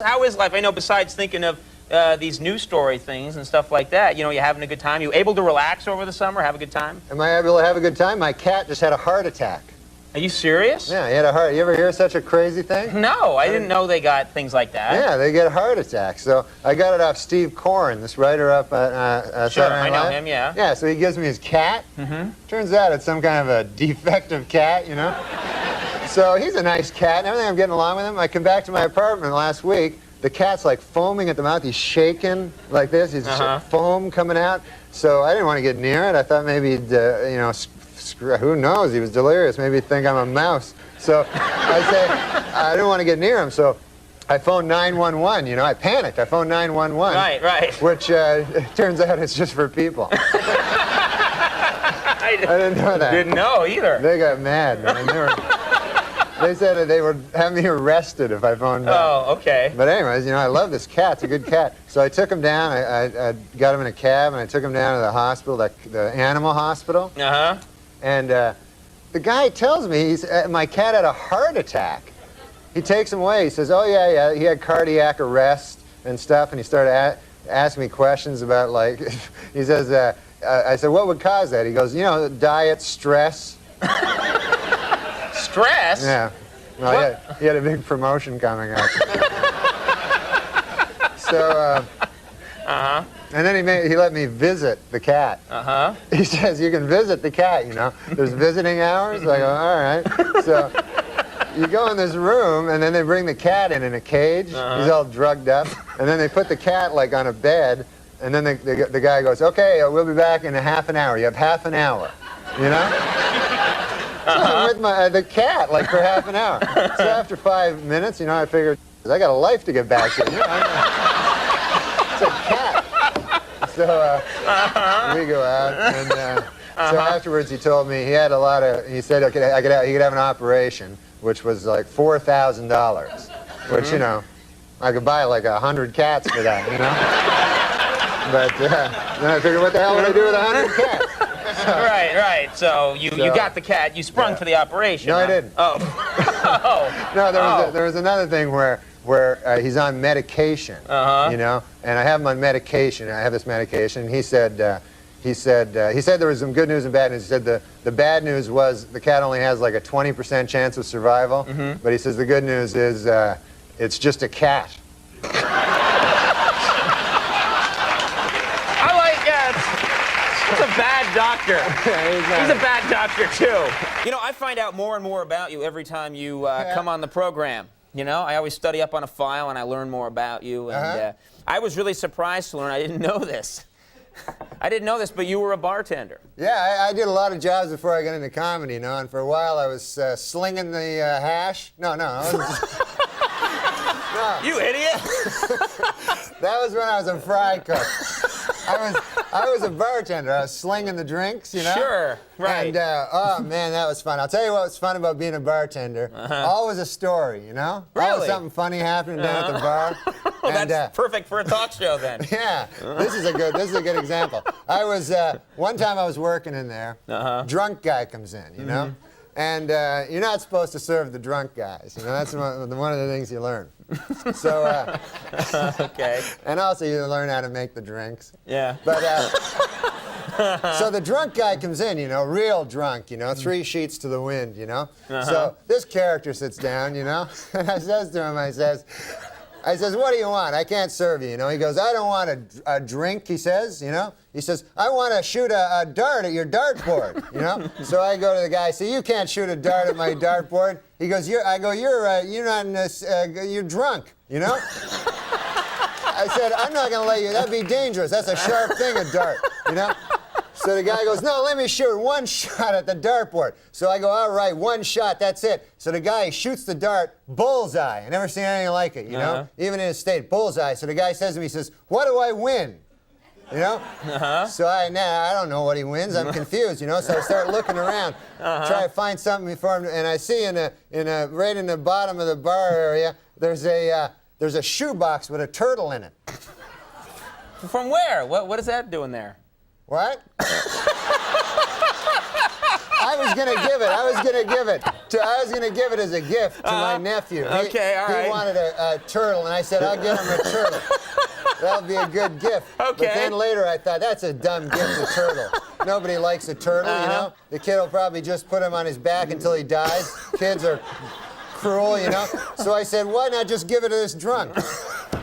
How is life? I know besides thinking of these news story things and stuff like that, you know, you having a good time? You able to relax over the summer, have a good time? Am I able to have a good time? My cat just had a heart attack. Are you serious? Yeah, he had a heart. You ever hear such a crazy thing? No, I didn't know they got things like that. Yeah, they get heart attacks. So I got it off Steve Corrin, this writer up at Sure, Saturday Night I know Live. him, yeah. Yeah, so he gives me his cat. Turns out it's some kind of a defective cat, you know? So he's a nice cat and everything. I'm getting along with him. I come back to my apartment last week. The cat's like foaming at the mouth. He's shaking like this. He's foam coming out. So I didn't want to get near it. I thought maybe he'd, you know, who knows? He was delirious. Maybe he'd think I'm a mouse. So I didn't want to get near him. So I phoned 911. You know, I panicked. I phoned 911. Right. Which it turns out it's just for people. I didn't know that. Didn't know either. They got mad, man. They said they would have me arrested if I phoned back. Oh, okay. But anyways, you know, I love this cat. It's a good cat. So I took him down. I got him in a cab, and I took him down to the hospital, the animal hospital. And the guy tells me my cat had a heart attack. He takes him away. He says, oh, yeah, he had cardiac arrest and stuff. And he started asking me questions about, like, he says, I said, what would cause that? He goes, you know, diet, stress. Stress? Yeah. Well, he had a big promotion coming up. So, and then he let me visit the cat. He says, you can visit the cat, you know. There's visiting hours. I go, all right. So you go in this room, and then they bring the cat in a cage. He's all drugged up. And then they put the cat, like, on a bed. And then the guy goes, okay, we'll be back in a half an hour. You have half an hour, you know? So I'm with the cat, like, for half an hour. So after 5 minutes, you know, I figured, I got a life to get back to. You know, it's a cat. So we go out, and so afterwards he told me he had a lot of, he said he could have an operation, which was like $4,000, which, you know, I could buy like 100 cats for that, you know? But then I figured, what the hell would I do with 100 cats? Right. So you got the cat. You sprung for the operation. No, I didn't. Oh. No, there was another thing where he's on medication, you know, and I have him on medication. I have this medication. And he said there was some good news and bad news. He said the bad news was the cat only has like a 20% chance of survival, but he says the good news is it's just a cat. He's a bad doctor. He's a bad doctor, too. You know, I find out more and more about you every time you come on the program. You know, I always study up on a file, and I learn more about you. And I was really surprised to learn. I didn't know this. I didn't know this, but you were a bartender. Yeah, I did a lot of jobs before I got into comedy, you know, and for a while I was slinging the hash. No. You idiot. That was when I was a fry cook. I was a bartender. I was slinging the drinks, you know? Sure, right. And, oh, man, that was fun. I'll tell you what was fun about being a bartender. Always a story, you know? Really? Always something funny happening down at the bar. Well, that's perfect for a talk show, then. Yeah, this is a good example. I was, one time I was working in there. Drunk guy comes in, you know? And you're not supposed to serve the drunk guys. You know, that's one of the things you learn. So, okay. And also you learn how to make the drinks. Yeah. But, so the drunk guy comes in, you know, real drunk, you know, 3 sheets to the wind, you know. So this character sits down, you know, and I says to him, I says, what do you want? I can't serve you, you know. He goes, I don't want a drink, he says, you know. He says, I want to shoot a dart at your dartboard, you know. So I go to the guy, I say, you can't shoot a dart at my dartboard. He goes, you're not in this, you're drunk, you know. I said, I'm not going to let you, that'd be dangerous. That's a sharp thing, a dart, you know. So the guy goes, no, let me shoot 1 shot at the dartboard. So I go, all right, 1 shot, that's it. So the guy shoots the dart, bullseye. I never seen anything like it, you know, even in his state, bullseye. So the guy says to me, he says, what do I win? You know? So I don't know what he wins. I'm confused, you know? So I start looking around, try to find something for him, and I see right in the bottom of the bar area, there's a shoebox with a turtle in it. From where? What is that doing there? What? was gonna give it. I was gonna give it as a gift to my nephew. Okay, all right. He wanted a turtle, and I said, I'll get him a turtle. That'll be a good gift. Okay. But then later I thought, that's a dumb gift, a turtle. Nobody likes a turtle, you know? The kid will probably just put him on his back until he dies. Kids are cruel, you know? So I said, why not just give it to this drunk?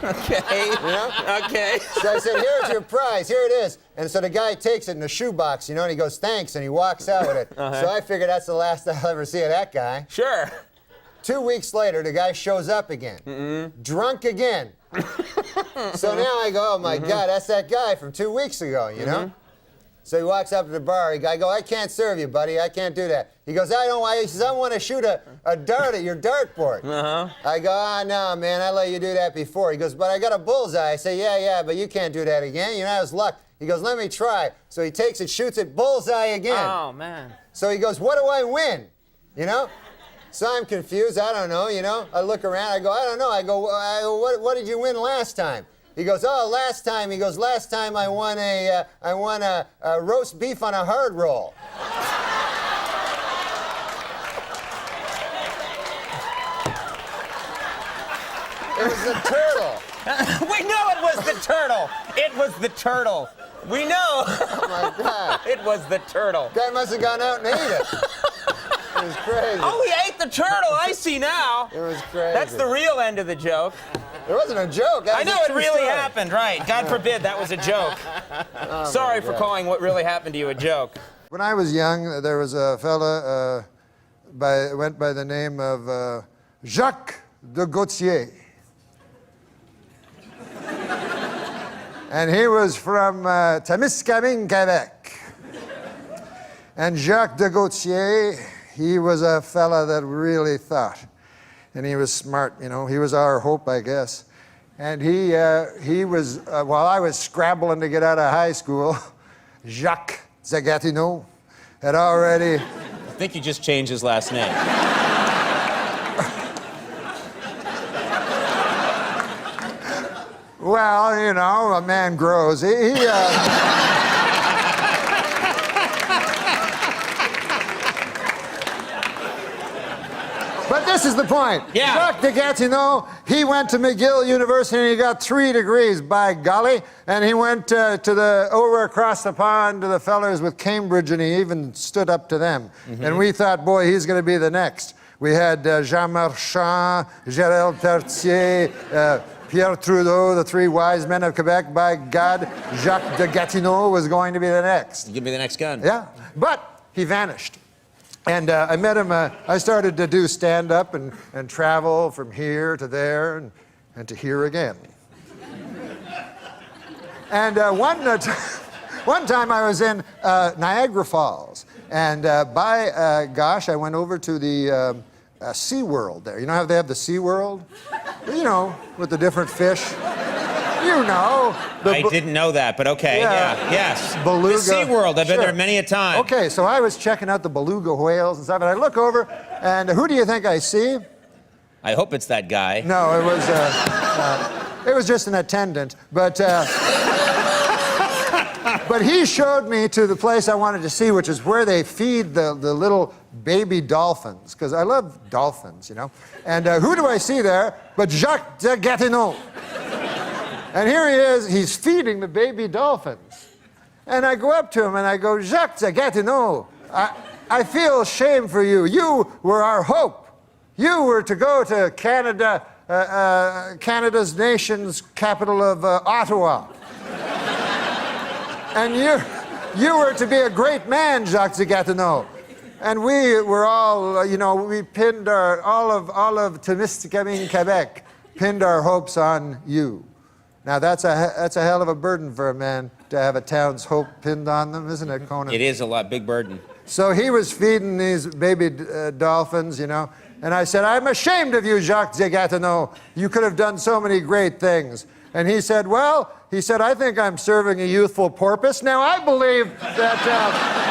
Okay. You know? Okay. So I said, here's your prize, here it is. And so the guy takes it in a shoebox, you know, and he goes, thanks, and he walks out with it. So I figured that's the last I'll ever see of that guy. Sure. 2 weeks later, the guy shows up again. Drunk again. So now I go, oh my God, that's that guy from 2 weeks ago, you know? So he walks up to the bar. I go, I can't serve you, buddy. I can't do that. He goes, I don't want. He says, I want to shoot a dart at your dartboard. I go, no, man, I let you do that before. He goes, but I got a bullseye. I say, yeah, but you can't do that again. You know, it's luck. He goes, let me try. So he takes it, shoots it, bullseye again. Oh, man. So he goes, what do I win? You know? So I'm confused. I don't know, you know? I look around. I go, I don't know. I go, what did you win last time? He goes, oh, last time I won a roast beef on a hard roll. It was the turtle. We know it was the turtle. It was the turtle. We know. Oh my God. It was the turtle. Guy must have gone out and ate it. It was crazy. Oh, he ate the turtle. I see now. It was crazy. That's the real end of the joke. It wasn't a joke. That I was know a it true really story. happened, right? God forbid that was a joke. Sorry for calling what really happened to you a joke. When I was young, there was a fella went by the name of Jacques de Gautier. And he was from Témiscamingue, Quebec. And Jacques de Gautier, he was a fella that really thought. And he was smart, you know. He was our hope, I guess. And he was, while I was scrabbling to get out of high school, Jacques Zagatineau had already... I think you just changed his last name. Well, you know, a man grows. But this is the point. Yeah. Jacques de Gatineau, he went to McGill University and he got 3 degrees, by golly. And he went over across the pond to the fellers with Cambridge and he even stood up to them. And we thought, boy, he's going to be the next. We had Jean Marchand, Gérald Tertier, Pierre Trudeau, the 3 wise men of Quebec. By God, Jacques de Gatineau was going to be the next. Give me the next gun. Yeah, but he vanished. And I met him, I started to do stand-up and travel from here to there and to here again. And one time I was in Niagara Falls. And gosh, I went over to the Sea World there. You know how they have the Sea World? You know, with the different fish. You know. I didn't know that, but okay, yeah, yes. Beluga. The Sea World, I've been Sure. there many a time. Okay, so I was checking out the beluga whales and stuff, and I look over, and who do you think I see? I hope it's that guy. No, it was just an attendant, but he showed me to the place I wanted to see, which is where they feed the little baby dolphins, because I love dolphins, you know. And who do I see there but Jacques de Gatineau? And here he is, he's feeding the baby dolphins. And I go up to him and I go, Jacques de Gatineau, I feel shame for you. You were our hope. You were to go to Canada, Canada's nation's capital of Ottawa. And you were to be a great man, Jacques de Gatineau. And we were all, you know, we pinned all of Témiscamingue, Quebec, pinned our hopes on you. Now that's a hell of a burden for a man to have a town's hope pinned on them, isn't it, Conan? It is a big burden. So he was feeding these baby dolphins, you know, and I said, I'm ashamed of you, Jacques de Gatineau. You could have done so many great things. And he said, well, I think I'm serving a youthful porpoise. Now I believe that...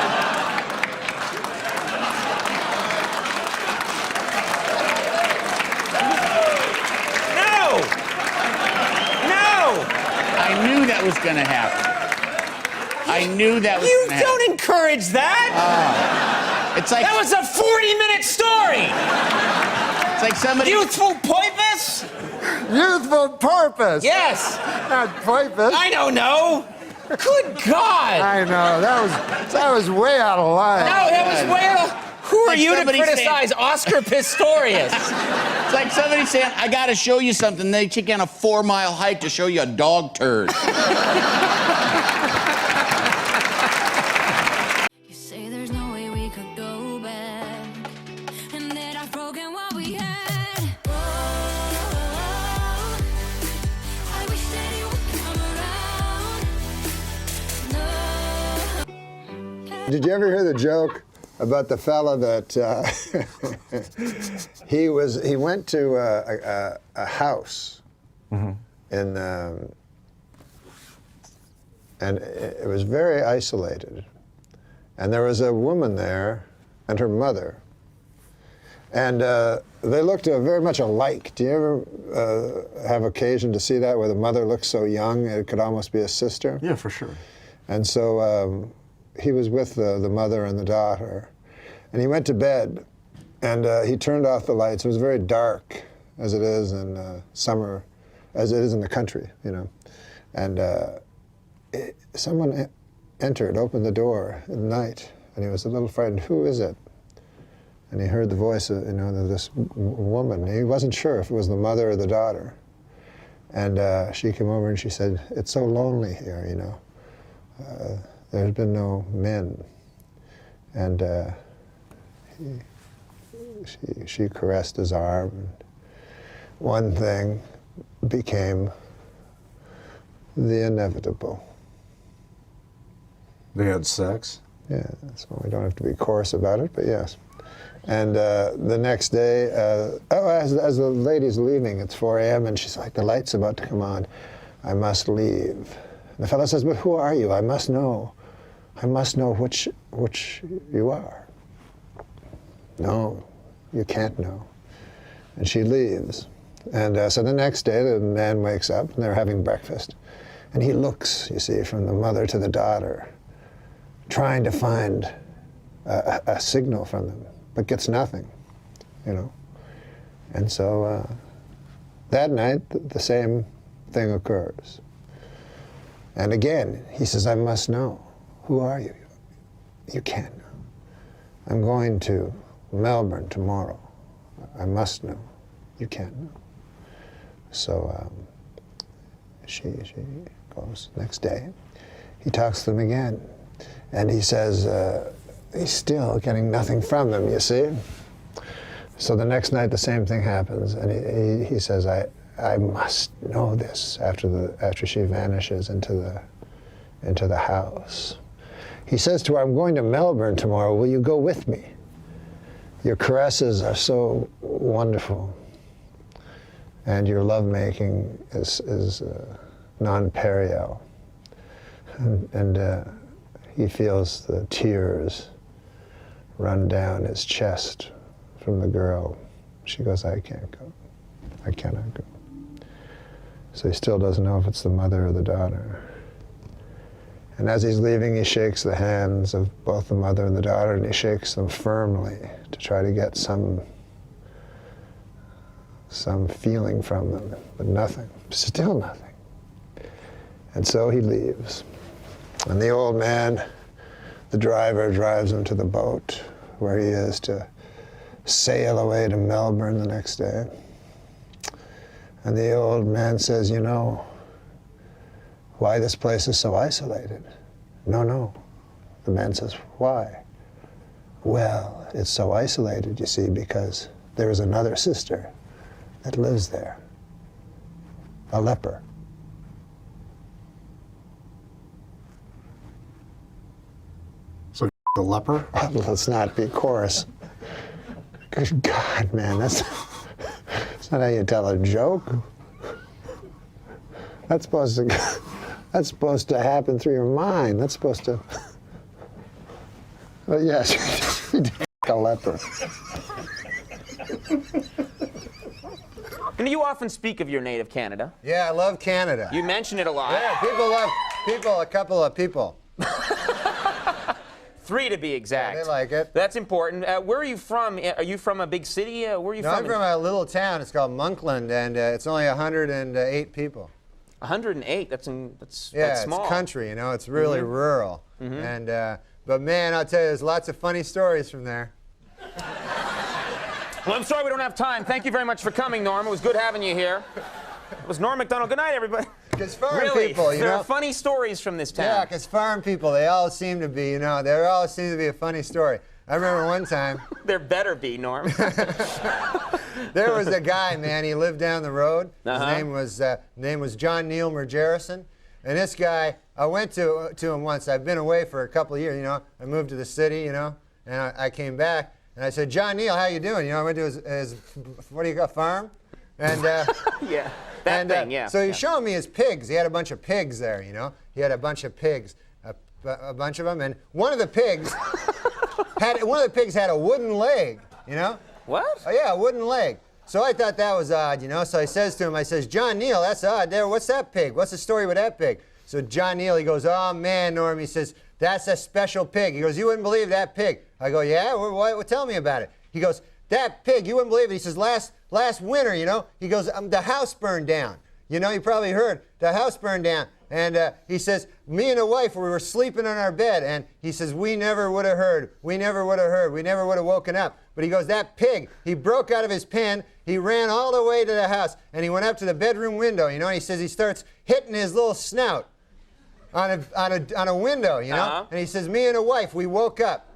I knew that was going to happen. I knew that was going to happen. You don't encourage that! It's like That was a 40-minute story! it's like somebody. Youthful purpose? Youthful purpose. Yes. Not purpose. I don't know. Good God. I know. That was way out of line. No, that was way out. Who are Like you to somebody criticize Oscar Pistorius? It's like somebody saying, "I got to show you something." They take you on a 4-mile hike to show you a dog turd. You say there's no way we could go back, and that I've broken what we had. Oh, I wish that you would come around. No. Did you ever hear the joke about the fella that he went to a house in and it was very isolated, and there was a woman there and her mother, and they looked very much alike. Do you ever have occasion to see that, where the mother looks so young it could almost be a sister? Yeah, for sure. And so he was with the mother and the daughter, and he went to bed, and he turned off the lights. It was very dark, as it is in summer, as it is in the country, you know. And someone entered, opened the door at night, and he was a little frightened. Who is it? And he heard the voice of, of this woman. He wasn't sure if it was the mother or the daughter. And she came over and she said, "It's so lonely here, you know. There's been no men." And she caressed his arm. And one thing became the inevitable. They had sex? Yeah, so we don't have to be coarse about it, but yes. And the next day, as the lady's leaving, it's 4 a.m., and she's like, "The light's about to come on. I must leave." And the fellow says, "But who are you? I must know. I must know which you are." "No, you can't know." And she leaves. And so the next day, the man wakes up, and they're having breakfast. And he looks, you see, from the mother to the daughter, trying to find a signal from them, but gets nothing, you know. And so that night, the same thing occurs. And again, he says, "I must know. Who are you?" "You can't know. I'm going to Melbourne tomorrow. I must know." "You can't know." So she goes next day. He talks to them again. And he says, he's still getting nothing from them, you see? So the next night, the same thing happens. And he says, I must know this after she vanishes into the house. He says to her, "I'm going to Melbourne tomorrow. Will you go with me? Your caresses are so wonderful. And your lovemaking is non-perial." And he feels the tears run down his chest from the girl. She goes, "I can't go. I cannot go." So he still doesn't know if it's the mother or the daughter. And as he's leaving, he shakes the hands of both the mother and the daughter, and he shakes them firmly to try to get some feeling from them, but nothing, still nothing. And so he leaves. And the old man, the driver, drives him to the boat where he is to sail away to Melbourne the next day. And the old man says, "You know why this place is so isolated?" No. The man says, "Why?" "Well, it's so isolated, you see, because there is another sister that lives there, a leper." So the leper? Let's not be coarse. Good God, man, that's not how you tell a joke. That's supposed to happen through your mind. That's supposed to. But yes, you did a leper. You often speak of your native Canada. Yeah, I love Canada. You mention it a lot. Yeah, a couple of people. 3 to be exact. Yeah, they like it. That's important. Where are you from? Are you from a big city? Where are you No, from? I'm from a little town. It's called Monkland, and it's only 108 people. 108. That's Yeah, that's small. it's country, you know. It's really rural. And but man, I'll tell you, there's lots of funny stories from there. Well, I'm sorry we don't have time. Thank you very much for coming, Norm. It was good having you here. It was Norm Macdonald. Good night, everybody. Because farm Really? people, you There know. are funny stories from this town. Yeah, because farm people, they all seem to be, you know, there always seems to be a funny story. I remember one time, There better be, Norm. there was a guy, man, he lived down the road. Uh-huh. His name was John Neil Mergerison. And this guy, I went to him once. I've been away for a couple of years, you know. I moved to the city, you know, and I came back. And I said, John Neil, how you doing? You know, I went to his what do you call, farm? And Yeah, that thing, yeah. So he Yeah. showed me his pigs. He had a bunch of pigs there, you know. He had a bunch of pigs, a bunch of them, and one of the pigs had a wooden leg, you know. What? Oh yeah, a wooden leg. So I thought that was odd, you know. So I says to him, I says, John Neil, that's odd. There, what's that pig? What's the story with that pig? So John Neil, he goes, oh man, Norm, he says, that's a special pig. He goes, you wouldn't believe that pig. I go, yeah, what, tell me about it. He goes, that pig, you wouldn't believe it. He says, last winter, you know, he goes, the house burned down. You know, you probably heard, the house burned down. And he says, me and the wife, we were sleeping in our bed. And he says, we never would have heard. We never would have heard. We never would have woken up. But he goes, that pig, he broke out of his pen. He ran all the way to the house. And he went up to the bedroom window, you know. And he says he starts hitting his little snout on a window, you know. Uh-huh. And he says, me and the wife, we woke up.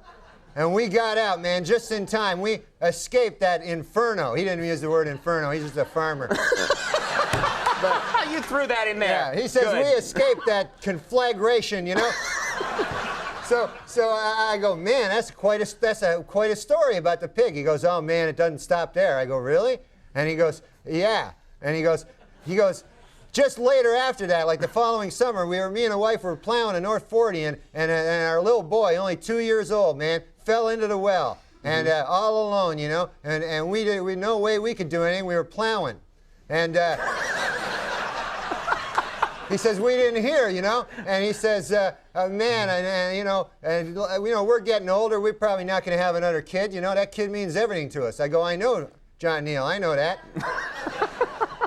And we got out, man, just in time. We escaped that inferno. He didn't use the word inferno. He's just a farmer. You threw that in there. Yeah, he says Good. we escaped that conflagration, you know. So I go, man, that's quite a story about the pig. He goes, oh man, it doesn't stop there. I go, really? And he goes, yeah. And he goes, just later after that, like the following summer, me and the wife were plowing in North 40, and our little boy, only 2 years old, man, fell into the well, and all alone, you know, and we no way we could do anything. We were plowing, and he says we didn't hear, you know, and he says, man, you know, we're getting older. We're probably not going to have another kid. You know, that kid means everything to us. I go, I know, John Neil, I know that.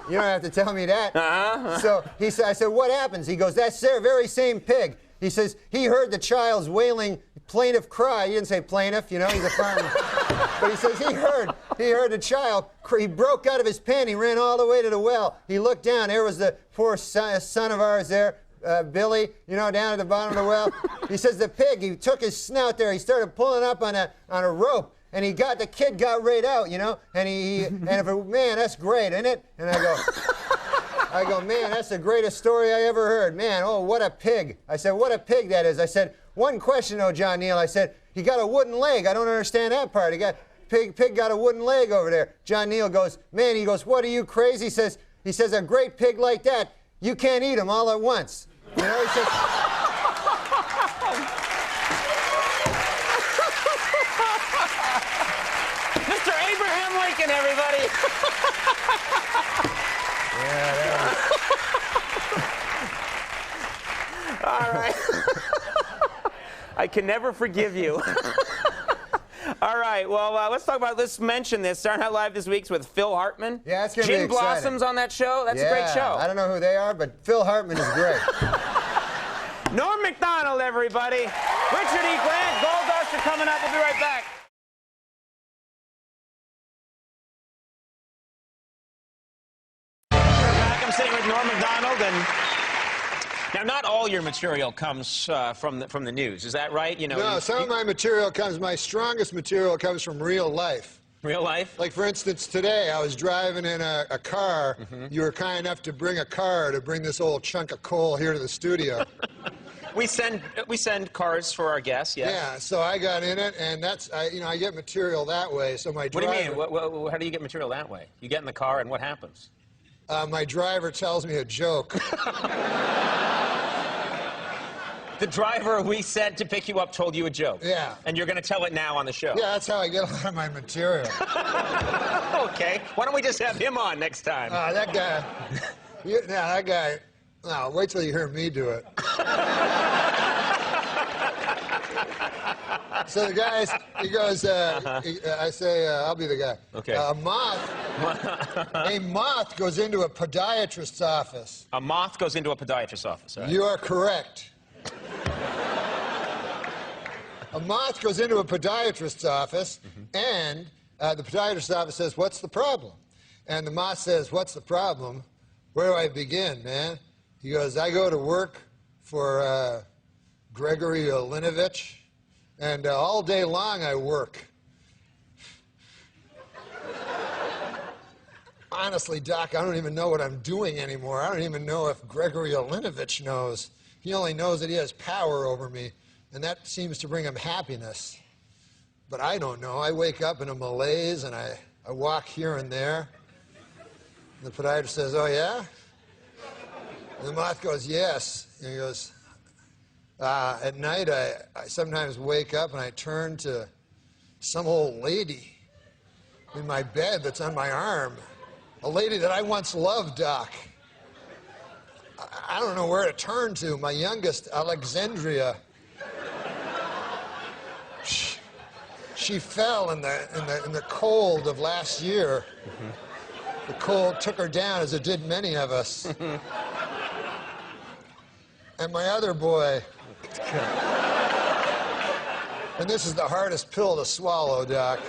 You don't have to tell me that. Uh-huh. So I said, what happens? He goes, that very same pig. He says, he heard the child's wailing plaintive cry. He didn't say plaintiff, you know, he's a farmer. But he says he heard the child. He broke out of his pen. He ran all the way to the well. He looked down. There was the poor son of ours there, Billy, you know, down at the bottom of the well. He says the pig, he took his snout there. He started pulling up on a rope. And the kid got right out, you know, and man, that's great, isn't it? And I go, man, that's the greatest story I ever heard. Man, oh, what a pig. I said, what a pig that is. I said, one question, though, John Neil. I said, he got a wooden leg. I don't understand that part. Pig got a wooden leg over there. John Neil goes, man, he goes, what are you, crazy? He says, a great pig like that, you can't eat him all at once. You know, he says, Mr. Abraham Lincoln, everybody. All right. I can never forgive you. All right, well, let's mention this. Saturday Night Live this week's with Phil Hartman. Yeah, it's going to be Gin exciting. Blossoms on that show. That's a great show. I don't know who they are, but Phil Hartman is great. Norm Macdonald, everybody. Richard E. Grant, Gold Dust are coming up. We'll be right back. We're back. I'm sitting with Norm Macdonald, and now not all your material comes from the news. Is that right? You know. No, some of my material my strongest material comes from real life. Real life? Like, for instance, today I was driving in a car. You were kind enough to bring a car to bring this old chunk of coal here to the studio. We send cars for our guests, yes. Yeah, so I got in it, and I get material that way. So my driver, What do you mean? How do you get material that way? You get in the car, and what happens? my driver tells me a joke. The driver we sent to pick you up told you a joke. Yeah. And you're going to tell it now on the show. Yeah, that's how I get a lot of my material. Okay. Why don't we just have him on next time? That guy. That guy. No, wait till you hear me do it. So the guy, he goes, I say, I'll be the guy. Okay. A moth goes into a podiatrist's office. A moth goes into a podiatrist's office, all right? You are correct. A moth goes into a podiatrist's office, and the podiatrist's office says, "What's the problem?" And the moth says, "What's the problem? Where do I begin, man?" He goes, "I go to work for Gregory Olinovich, and all day long I work." Honestly, Doc, I don't even know what I'm doing anymore. I don't even know if Gregory Olinovich knows. He only knows that he has power over me, and that seems to bring him happiness. But I don't know. I wake up in a malaise, and I walk here and there. And the podiatrist says, "Oh, yeah?" And the moth goes, "Yes." And he goes, "At night, I sometimes wake up, and I turn to some old lady in my bed that's on my arm. A lady that I once loved, Doc. I don't know where to turn to. My youngest, Alexandria. She fell in the cold of last year. The cold took her down, as it did many of us. And my other boy, and this is the hardest pill to swallow, Doc.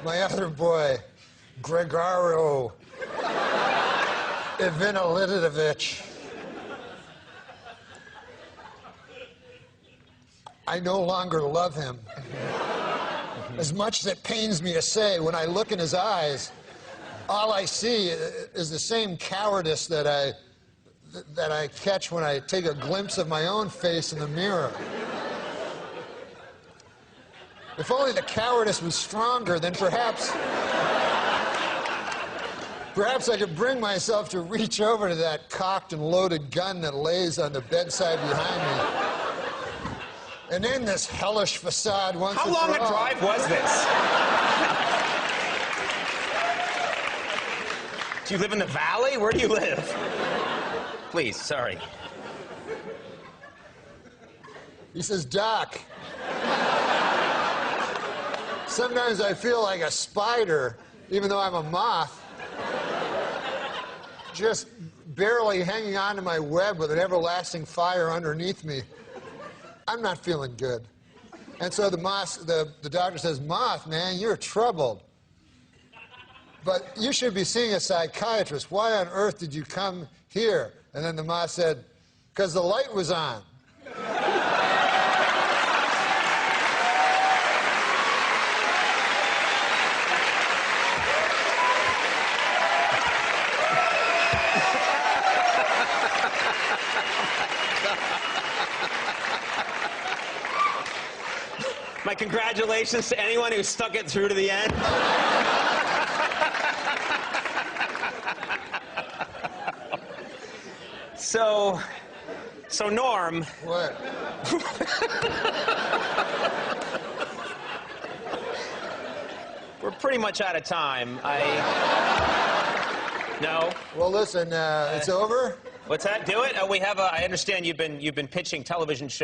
My other boy, Gregorio Ivanilidovich. I no longer love him. As much as it pains me to say, when I look in his eyes, all I see is the same cowardice that I catch when I take a glimpse of my own face in the mirror. If only the cowardice was stronger, then perhaps I could bring myself to reach over to that cocked and loaded gun that lays on the bedside behind me and end this hellish facade once and for all. How long a drive was this? Do you live in the valley? Where do you live? Please, sorry. He says, "Doc, sometimes I feel like a spider, even though I'm a moth, just barely hanging on to my web with an everlasting fire underneath me. I'm not feeling good." And so the doctor says, "Moth, man, you're troubled. But you should be seeing a psychiatrist. Why on earth did you come here?" And then the moth said, "Because the light was on." My congratulations to anyone who stuck it through to the end. So Norm. What? We're pretty much out of time. No. Well, listen, it's over. What's that? Do it. We have. I understand you've been pitching television shows.